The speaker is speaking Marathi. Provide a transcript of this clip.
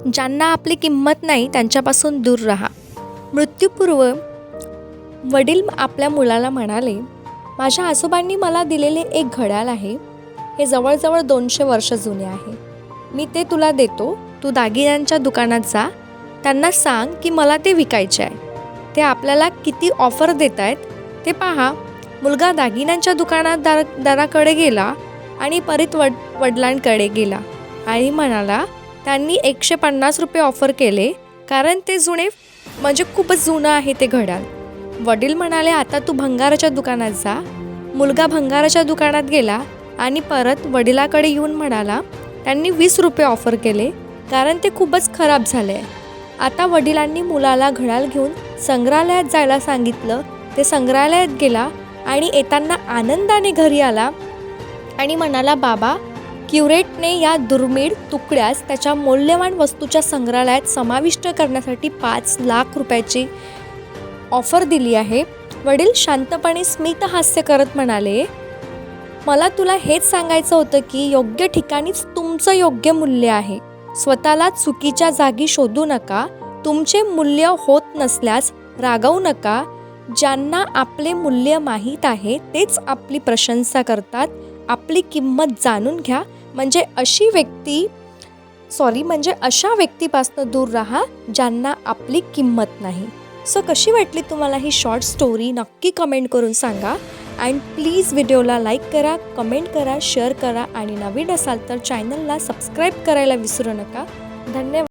ज्यांना आपली किंमत नाही त्यांच्यापासून दूर राहा. मृत्यूपूर्व वडील आपल्या मुलाला म्हणाले, माझ्या आजोबांनी मला दिलेले एक घड्याळ आहे. हे जवळजवळ 200 वर्ष जुने आहे. मी ते तुला देतो. तू दागिन्यांच्या दुकानात जा. त्यांना सांग की मला ते विकायचे आहे. ते आपल्याला किती ऑफर देत आहेत ते पहा. मुलगा दागिन्यांच्या दुकानदाराकडे गेला आणि परत वडिलांकडे गेला आणि म्हणाला, त्यांनी 150 रुपये ऑफर केले कारण ते जुने म्हणजे खूपच जुनं आहे ते घड्याळ. वडील म्हणाले, आता तू भंगाराच्या दुकानात जा. मुलगा भंगाराच्या दुकानात गेला आणि परत वडिलाकडे येऊन म्हणाला, त्यांनी 20 रुपये ऑफर केले कारण ते खूपच खराब झाले. आता वडिलांनी मुलाला घड्याळ घेऊन संग्रहालयात जायला सांगितलं. ते संग्रहालयात गेला आणि येताना आनंदाने घरी आला आणि म्हणाला, बाबा, क्युरेटने या दुर्मिळ तुकड्यास त्याच्या मौल्यवान वस्तूच्या संग्रहालयात समाविष्ट करण्यासाठी 5 लाख रुपयाची ऑफर दिली आहे. वडील शांतपणे स्मितहास्य करत म्हणाले, मला तुला हेच सांगायचं होतं की योग्य ठिकाणीच तुमचं योग्य मूल्य आहे. स्वतःला चुकीच्या जागी शोधू नका. तुमचे मूल्य होत नसल्यास रागावू नका. ज्यांना आपले मूल्य माहीत आहे तेच आपली प्रशंसा करतात. आपली किंमत जाणून घ्या. म्हणजे अशा व्यक्तीपासून दूर राहा ज्यांना आपली किंमत नाही. सो कशी वाटली तुम्हाला ही शॉर्ट स्टोरी नक्की कमेंट करून सांगा. अँड प्लीज व्हिडिओला लाईक करा, कमेंट करा, शेअर करा आणि नवीन असाल तर चॅनलला सबस्क्राईब करायला विसरू नका. धन्यवाद.